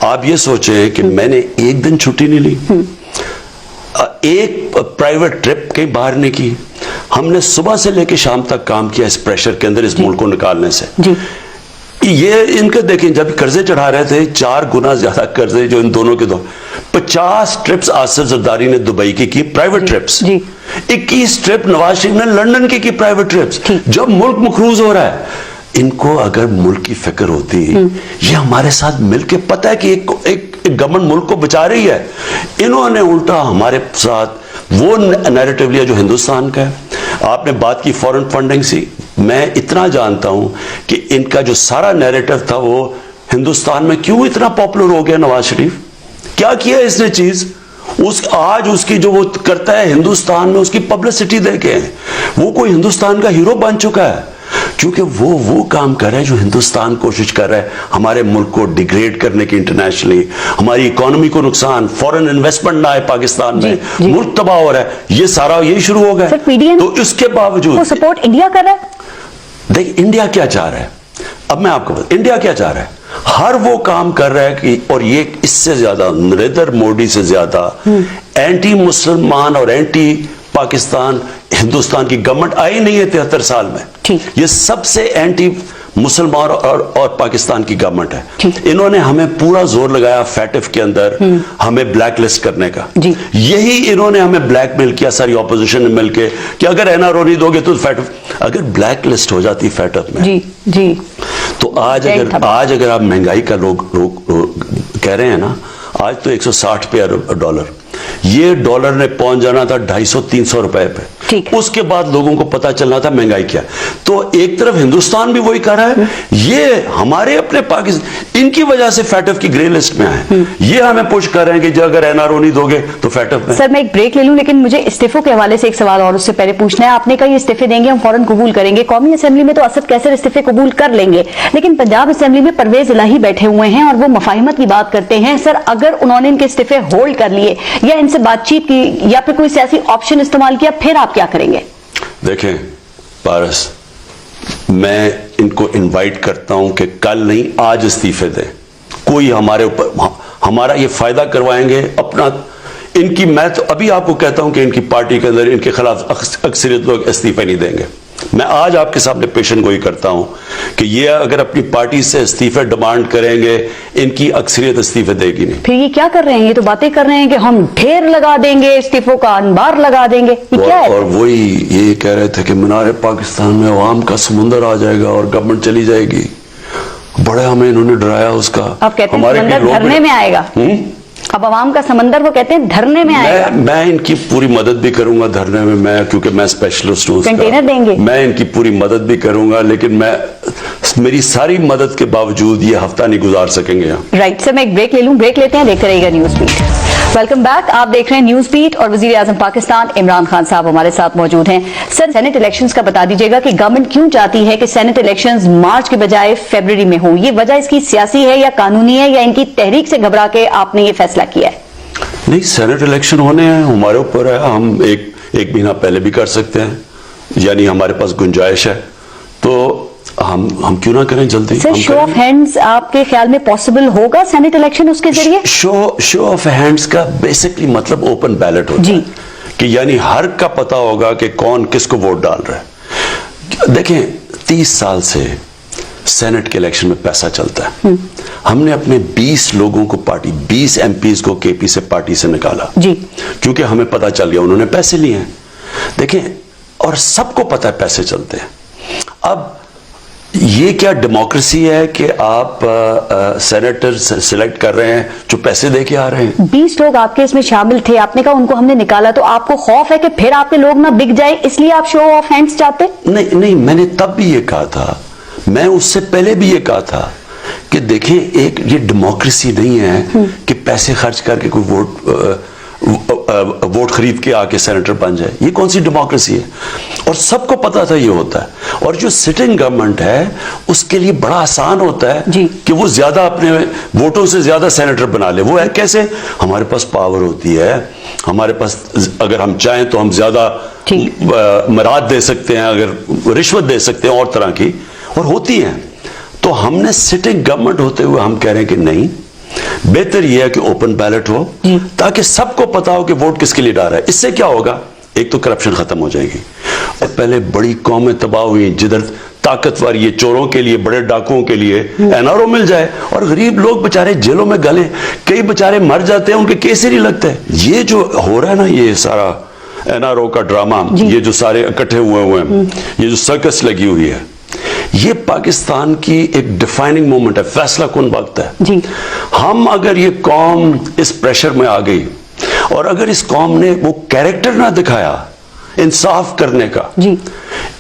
आप ये सोचें कि मैंने एक दिन छुट्टी नहीं ली, एक प्राइवेट ट्रिप कहीं बाहर नहीं की। हमने सुबह से लेकर शाम तक काम किया इस प्रेशर के अंदर, इस मुल्क को निकालने से। जी। ये इनके देखें, जब कर्जे चढ़ा रहे थे 4 गुना ज्यादा कर्जे जो इन दोनों के दो 50 ट्रिप्स आसिफ जरदारी ने दुबई की private trips. 21 trip Nawaz Sharif ने लंदन की प्राइवेट ट्रिप्स। जब मुल्क मखरूज हो रहा है, इनको अगर मुल्क की फिक्र होती, ये हमारे साथ मिलके, पता है कि एक गवर्नमेंट मुल्क को बचा रही है, इन्होंने उल्टा हमारे साथ वो नैरेटिव लिया जो हिंदुस्तान का है। आपने बात की फॉरेन फंडिंग से, मैं इतना जानता हूं कि इनका जो सारा नैरेटिव था वो हिंदुस्तान में क्यों इतना पॉपुलर हो गया। नवाज शरीफ क्या किया इसने चीज, आज उसकी जो वो करता है हिंदुस्तान में, उसकी पब्लिसिटी देके वो कोई हिंदुस्तान का हीरो बन चुका है, क्योंकि वो काम कर रहा है जो हिंदुस्तान कोशिश कर रहा है हमारे मुल्क को डिग्रेड करने की, इंटरनेशनली हमारी इकोनॉमी को नुकसान, फॉरेन इन्वेस्टमेंट ना आए पाकिस्तान में, मुल्क तबाह हो रहा है, ये सारा यही शुरू हो गया। तो इसके बावजूद वो सपोर्ट इंडिया कर रहा है। देख इंडिया क्या चाह रहा है, अब मैं आपको बता, इंडिया क्या चाह रहा है, हर वो काम कर रहा है कि, और ये इससे ज्यादा नरेंद्र मोदी से ज्यादा एंटी मुसलमान और एंटी पाकिस्तान हिंदुस्तान की गवर्नमेंट आई नहीं है 73 साल में। ये सबसे एंटी मुसलमान और पाकिस्तान की गवर्नमेंट है। इन्होंने हमें पूरा जोर लगाया फैटिफ के अंदर हमें ब्लैक लिस्ट करने का। यही इन्होंने हमें ब्लैकमेल किया सारी ऑपोजिशन में मिलके कि अगर एनआरओ नहीं दोगे तो फैटिफ, अगर ब्लैक लिस्ट हो जाती फैटिफ में तो आज अगर आप महंगाई का लोग कह रहे हैं ना, आज तो 160 पे डॉलर, ये डॉलर ने पहुंच जाना था 250-300 रुपए पे। उसके बाद लोगों को पता चलना था महंगाई क्या। तो एक तरफ हिंदुस्तान भी वही कर रहा है, ये हमारे अपने पाकिस्तान इनकी वजह से फैटिफ की ग्रे लिस्ट में आए, ये हमें पुश कर रहे हैं कि जो अगर एनआरओ नहीं दोगे तो फैटिफ में। सर मैं एक ब्रेक ले लूं, लेकिन मुझे इस्तीफों के हवाले से एक सवाल और उससे पहले पूछना है। आपने कहा ये इस्तीफे देंगे हम फौरन कबूल करेंगे, कौमी असेंबली में तो असद कैसर इस्तीफे कबूल कर लेंगे, लेकिन पंजाब असेंबली में परवेज इलाही बैठे हुए हैं और वो मफाहिमत की बात करते हैं। सर अगर उन्होंने इनके इस्तीफे होल्ड कर लिए या इनसे बातचीत की या फिर कोई सियासी ऑप्शन इस्तेमाल किया, फिर आप क्या करेंगे? देखें पारस, मैं इनको इनवाइट करता हूं कि कल नहीं आज इस्तीफे दें। कोई हमारे ऊपर हमारा ये फायदा करवाएंगे अपना, इनकी, मैं तो अभी आपको कहता हूं कि इनकी पार्टी के अंदर इनके खिलाफ अक्सरियत लोग इस्तीफे नहीं देंगे। मैं आज आपके सामने पेशन गोई करता हूं कि ये अगर अपनी पार्टी से इस्तीफे डिमांड करेंगे, इनकी अक्सरियत इस्तीफे देगी नहीं। फिर ये क्या कर रहे हैं, ये तो बातें कर रहे हैं कि हम ढेर लगा देंगे, इस्तीफों का अंबार लगा देंगे, ये क्या है? और वही ये कह रहे थे कि मीनार पाकिस्तान में अवाम का समुंदर आ जाएगा और गवर्नमेंट चली जाएगी। बड़े हमें इन्होंने डराया उसका। आप कहते हैं समंदर धरने में आएगा, अब अवाम का समंदर वो कहते हैं धरने में आएगा। मैं इनकी पूरी मदद भी करूंगा धरने में, मैं क्योंकि मैं स्पेशलिस्ट हूं, कंटेनर देंगे, मैं इनकी पूरी मदद भी करूंगा, लेकिन मेरी सारी मदद के बावजूद ये हफ्ता नहीं गुजार सकेंगे यहाँ। राइट सर, मैं एक ब्रेक ले लूं, ब्रेक लेते हैं, देखते रहिएगा न्यूज बीट। वेलकम बैक, आप देख रहे हैं न्यूज बीट और वजीर आजम पाकिस्तान इमरान खान साहब हमारे साथ मौजूद हैं। सर सेनेट इलेक्शंस का बता दीजिएगा कि गवर्नमेंट क्यों चाहती है कि सेनेट इलेक्शंस मार्च के बजाय फरवरी में हो, ये वजह इसकी सियासी है या कानूनी है या इनकी तहरीक से घबरा के आपने ये फैसला किया है? नहीं, सेनेट इलेक्शन होने हैं, हमारे ऊपर है, हम एक महीना पहले भी कर सकते हैं, यानी हमारे पास गुंजाइश है, तो हम क्यों ना करें जल्दी। सर शो ऑफ हैंड्स आपके ख्याल में पॉसिबल होगा सेनेट इलेक्शन उसके जरिए? शो ऑफ हैंड्स का बेसिकली मतलब ओपन बैलेट होता है कि यानी हर का पता होगा कि कौन किसको वोट डाल रहा है। देखें 30 साल से सेनेट के इलेक्शन में पैसा चलता है। हमने अपने 20 लोगों को पार्टी 20 एमपीज को केपी से पार्टी से निकाला क्योंकि हमें पता चल गया उन्होंने पैसे लिए हैं। देखें, और सबको पता है पैसे चलते हैं। अब ये क्या डेमोक्रेसी है कि आप सेनेटर सिलेक्ट कर रहे हैं जो पैसे देके आ रहे हैं? 20 लोग आपके इसमें शामिल थे, आपने कहा उनको हमने निकाला, तो आपको खौफ है कि फिर आपके लोग ना बिक जाए, इसलिए आप शो ऑफ हैंड्स चाहते? नहीं, मैंने तब भी ये कहा था, मैं उससे पहले भी ये कहा था कि देखें एक ये डेमोक्रेसी नहीं है कि पैसे खर्च करके कोई वोट खरीद के आके सेनेटर बन जाए। ये कौन सी डेमोक्रेसी है? और सबको पता था ये होता है। और जो सिटिंग गवर्नमेंट है उसके लिए बड़ा आसान होता है कि वो ज्यादा अपने वोटों से ज्यादा सेनेटर बना ले। वो है कैसे? हमारे पास पावर होती है, हमारे पास अगर हम चाहें तो हम ज्यादा मराद दे सकते हैं, अगर रिश्वत दे सकते हैं और तरह की, और होती हैं। तो हमने सिटिंग गवर्नमेंट होते हुए हम कह रहे हैं कि नहीं, बेहतर यह है कि ओपन बैलेट हो, ताकि सबको पता हो कि वोट किसके लिए डाल रहा है। इससे क्या होगा, एक तो करप्शन खत्म हो जाएगी। और पहले बड़ी कौमें तबाह हुई, जिधर ताकतवर ये चोरों के लिए, बड़े डाकुओं के लिए एनआरओ मिल जाए, और गरीब लोग बेचारे जेलों में गले, कई बेचारे मर जाते हैं, उनके केस ही नहीं लगते। ये जो हो रहा है ना, ये सारा एनआरओ का ड्रामा, ये जो सारे इकट्ठे हुए हैं, ये जो सर्कस लगी हुई है, ये पाकिस्तान की एक डिफाइनिंग मोमेंट है, फैसला कौन वक्त है जी। हम अगर ये कौम इस प्रेशर में आ गई, और अगर इस कौम ने वो कैरेक्टर ना दिखाया इंसाफ करने का, जी,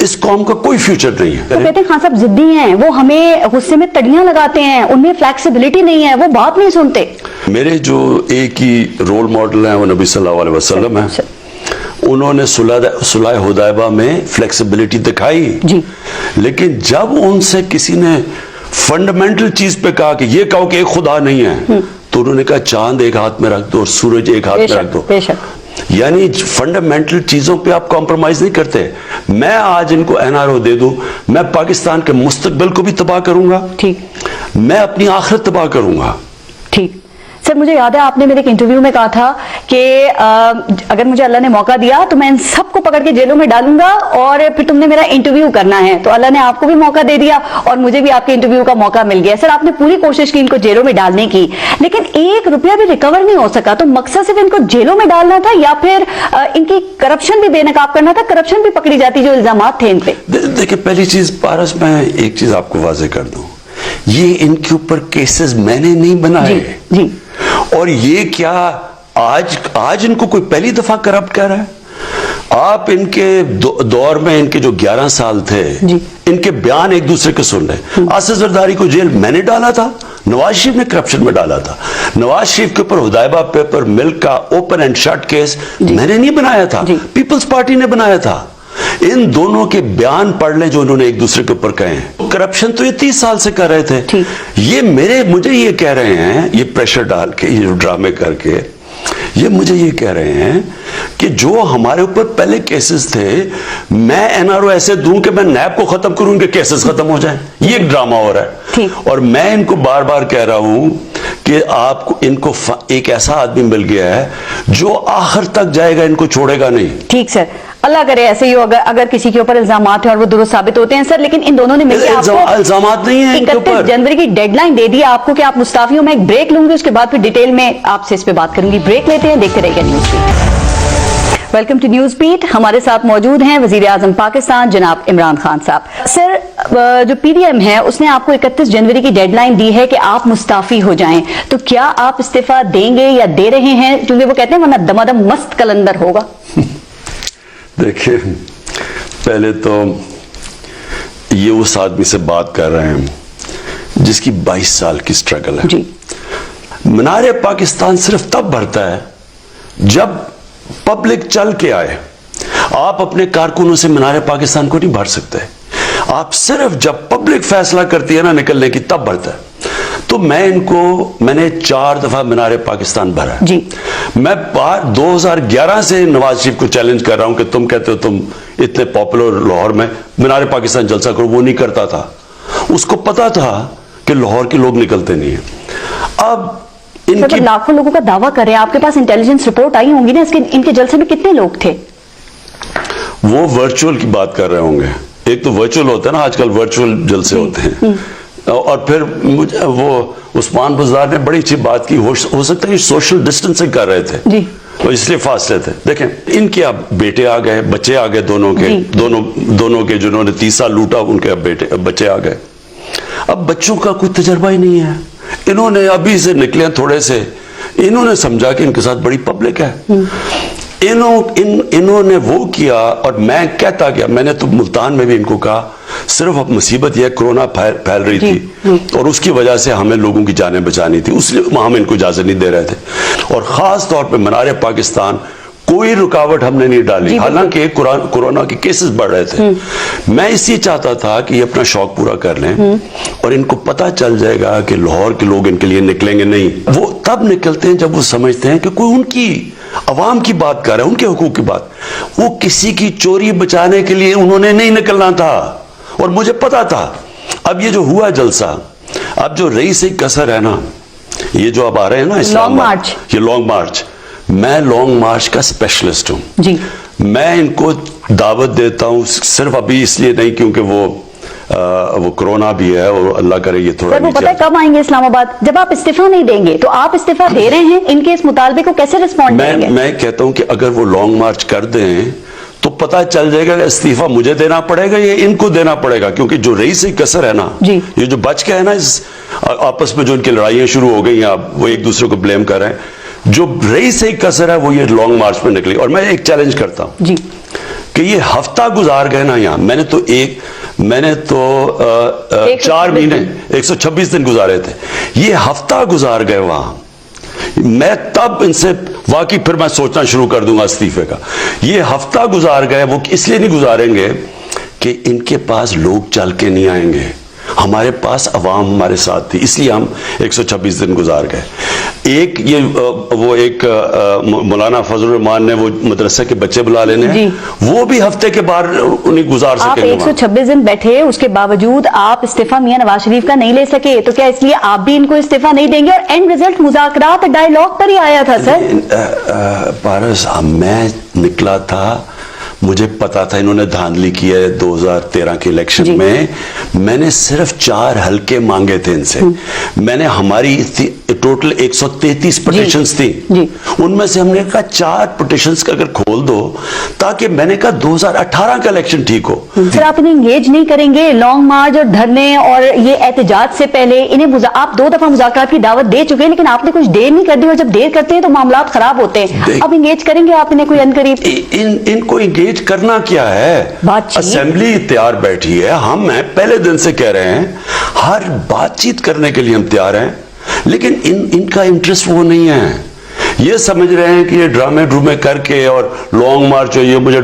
इस कौम का कोई फ्यूचर नहीं है। तो कहते हैं खान साहब जिद्दी हैं, वो हमें गुस्से में तड़ियां लगाते हैं, उनमें फ्लेक्सिबिलिटी नहीं है, वो बात नहीं सुनते। मेरे जो एक ही रोल मॉडल हैं वो नबी सल्लल्लाहु अलैहि वसल्लम हैं। उन्होंने सुलह हुदैबा में फ्लेक्सिबिलिटी दिखाई जी। लेकिन जब उनसे किसी ने फंडामेंटल चीज पे कहा कि ये कहो कि एक खुदा नहीं है, तो उन्होंने कहा चांद एक हाथ में रख दो और सूरज एक हाथ में रख दो। यानी फंडामेंटल चीजों पे आप कॉम्प्रोमाइज नहीं करते। मैं आज इनको एनआरओ दे दूं, मैं पाकिस्तान के मुस्तकबिल को भी तबाह करूंगा, ठीक, मैं अपनी आखिरत तबाह करूंगा। ठीक। सर मुझे याद है आपने मेरे एक इंटरव्यू में कहा था कि अगर मुझे अल्लाह ने मौका दिया तो मैं इन सबको पकड़ के जेलों में डालूंगा और फिर तुमने मेरा इंटरव्यू करना है। तो अल्लाह ने आपको भी मौका दे दिया और मुझे भी आपके इंटरव्यू का मौका मिल गया। सर आपने पूरी कोशिश की इनको जेलों में डालने की, लेकिन ₹1 भी रिकवर नहीं हो सका। तो मकसद सिर्फ इनको जेलों में डालना था या फिर इनकी करप्शन भी बेनकाब करना था? करप्शन भी पकड़ी जाती जो इल्जाम थे इन पे। देखिए पहली चीज पारस, मैं एक चीज आपको वाजे कर दूं, ये इनके ऊपर केसेस मैंने नहीं बनाए जी। और ये क्या आज इनको कोई पहली दफा करप्ट कर रहा है? आप इनके दौर में इनके जो 11 साल थे, इनके बयान एक दूसरे के सुन रहे। आसिफ जरदारी को जेल मैंने डाला था, नवाज शरीफ ने करप्शन में डाला था। नवाज शरीफ के ऊपर हुदैबा पेपर मिल का ओपन एंड शट केस मैंने नहीं बनाया था, पीपल्स पार्टी ने बनाया था। इन दोनों के बयान पढ़ लें जो उन्होंने एक दूसरे के ऊपर कहे हैं। करप्शन तो ये 30 साल से कर रहे थे। ये मुझे ये कह रहे हैं, ये प्रेशर डाल के, ये जो ड्रामे करके, ये मुझे ये कह रहे हैं कि जो हमारे ऊपर पहले केसेस थे, मैं एनआरओ ऐसे दूं कि मैं नैब को खत्म करूं, इनके केसेस खत्म हो जाएं। ये एक ड्रामा हो रहा है। और मैं इनको बार बार कह रहा हूं कि आपको इनको एक ऐसा आदमी मिल गया है जो आखिर तक जाएगा, इनको छोड़ेगा नहीं। ठीक सर, अल्लाह करे ऐसे ही हो। अगर किसी के ऊपर इल्जामात है और वो दुरुस्त साबित होते हैं सर, लेकिन इन दोनों ने मिलकर आपको इल्जामात नहीं है, 31 जनवरी की डेडलाइन दे दी आपको कि आप मुस्ताफी हो। मैं एक ब्रेक लूंगी, उसके बाद फिर डिटेल में आपसे इस पे बात करूंगी। ब्रेक लेते हैं, देखते रहिए news beat. Welcome to news beat. हमारे साथ मौजूद हैं वजीर आजम पाकिस्तान जनाब इमरान खान साहब। सर जो पीडीएम है उसने आपको 31 जनवरी की डेडलाइन दी है कि आप मुस्ताफी हो जाएं, तो क्या आप इस्तीफा देंगे या दे रहे हैं? क्योंकि वो कहते हैं वरना दमादम मस्त कलंदर होगा। देखिए पहले तो ये उस आदमी से बात कर रहे हैं जिसकी 22 साल की स्ट्रगल है। मीनार पाकिस्तान सिर्फ तब भरता है जब पब्लिक चल के आए। आप अपने कारकुनों से मीनार पाकिस्तान को नहीं भर सकते। आप सिर्फ जब पब्लिक फैसला करती है ना निकलने की, तब भरता है। तो मैंने 4 दफा मीनार पाकिस्तान भरा है। मैं 2011 से नवाज शरीफ को चैलेंज कर रहा हूं कि तुम कहते हो तुम इतने पॉपुलर लाहौर में मीनार पाकिस्तान जलसा करो, वो नहीं करता था। उसको पता था कि लाहौर के लोग निकलते नहीं है। अब इनके लाखों लोगों का दावा कर रहे हैं, आपके पास इंटेलिजेंस रिपोर्ट आई होंगी ना, इनके जलसे में कितने लोग थे? वो वर्चुअल की बात कर रहे होंगे। एक तो वर्चुअल होता है ना, आजकल वर्चुअल जलसे होते हैं। और फिर मुझे वो उस्मान बुज़दार ने बड़ी अच्छी बात की, हो सकता है कि सोशल डिस्टेंसिंग कर रहे थे और इसलिए फासले थे। देखें इनके अब बेटे आ गए, बच्चे आ गए, दोनों के जिन्होंने 30 साल लूटा उनके अब बच्चे आ गए। अब बच्चों का कोई तजर्बा ही नहीं है। इन्होंने अभी से निकले थोड़े से, इन्होंने समझा कि इनके साथ बड़ी पब्लिक है। इन्होंने वो किया और मैं कहता गया। मैंने तो मुल्तान में भी इनको कहा, सिर्फ अब मुसीबत यह कोरोना फैल रही थी और उसकी वजह से हमें लोगों की जानें बचानी थी, उसलिए हम इनको इजाजत नहीं दे रहे थे। और खास तौर पे मीनार पाकिस्तान कोई रुकावट हमने नहीं डाली, हालांकि कोरोना के केसेस बढ़ रहे थे। मैं इसलिए चाहता था कि ये अपना शौक पूरा कर लें और इनको पता चल जाएगा कि लाहौर के लोग इनके लिए निकलेंगे नहीं। वो तब निकलते हैं जब वो समझते हैं कि कोई उनकी अवाम की बात कर रहा है, उनके हुकूक की बात। वो किसी की चोरी बचाने के लिए उन्होंने नहीं निकलना था और मुझे पता था। अब ये जो हुआ जलसा, अब जो रही से कसर है ना, ये जो अब आ रहे हैं ना इस्लामाबाद, मार्च। ये लॉन्ग मार्च, मैं लॉन्ग मार्च का स्पेशलिस्ट हूं जी। मैं इनको दावत देता हूं सिर्फ अभी इसलिए नहीं क्योंकि वो कोरोना भी है और अल्लाह करे ये थोड़ा सर वो पता है कब आएंगे इस्लामाबाद? जब आप इस्तीफा नहीं देंगे। तो आप इस्तीफा दे रहे हैं, इनके इस मुतालबे को कैसे रिस्पॉन्ड करेंगे? मैं कहता हूं कि अगर वो लॉन्ग मार्च कर दें तो पता चल जाएगा कि इस्तीफा मुझे देना पड़ेगा या इनको देना पड़ेगा, क्योंकि जो रही से कसर है ना, जी। ये जो बच के है ना, इस आपस में जो इनकी लड़ाइयां शुरू हो गई, अब वो एक दूसरे को ब्लेम कर रहे हैं, जो रही से कसर है वो ये लॉन्ग मार्च में निकली। और मैं एक चैलेंज करता हूं जी कि ये हफ्ता गुजार गए ना यहाँ, मैंने तो 4 महीने 126 दिन गुजारे थे, ये हफ्ता गुजार गए वहां। मैं तब इनसे वाकई फिर मैं सोचना शुरू कर दूंगा इस्तीफे का। ये हफ्ता गुजार गए, वो इसलिए नहीं गुजारेंगे कि इनके पास लोग चल के नहीं आएंगे, हमारे पास अवाम हमारे साथ थी, इसलिए हम 126 दिन गुजार गए। एक ये मौलाना फजल रहमान ने वो मदरसे के बच्चे बुला लेने हैं, वो भी हफ्ते के बाद उन्हें गुजार आप सकेंगे। 126 दिन बैठे, उसके बावजूद आप इस्तीफा मियां नवाज शरीफ का नहीं ले सके, तो क्या इसलिए आप भी इनको इस्तीफा नहीं देंगे? और एंड रिजल्ट मुज़ाकरात डायलॉग पर ही आया था सर। पारस, मैं निकला था, मुझे पता था इन्होंने धांधली की है 2013 के इलेक्शन में। मैंने सिर्फ 4 हल्के मांगे थे इनसे। मैंने हमारी टोटल 133 पिटिशंस थी, उनमें से हमने कहा 4 पिटिशंस का अगर खोल दो, ताकि मैंने कहा 2018 का इलेक्शन ठीक हो। सर आप इन्हें इंगेज नहीं करेंगे लॉन्ग मार्च और धरने और ये एहतजाज से पहले? इन्हें आप 2 दफा मुज़ाकरात की दावत दे चुके हैं, लेकिन आपने कुछ देर नहीं कर दी, और जब देर करते हैं तो मामला खराब होते हैं। अब इंगेज करेंगे आप इन्हें कोई अनकरीब? इनको इंगेज करना क्या है? असेंबली तैयार बैठी है, हम हैं पहले दिन से कह रहे हैं हर बातचीत करने के लिए हम तैयार हैं, लेकिन इनका इंटरेस्ट वो नहीं है। ये समझ रहे हैं कि ये ड्रामे करके और लॉन्ग मार्च हो, ये मुझे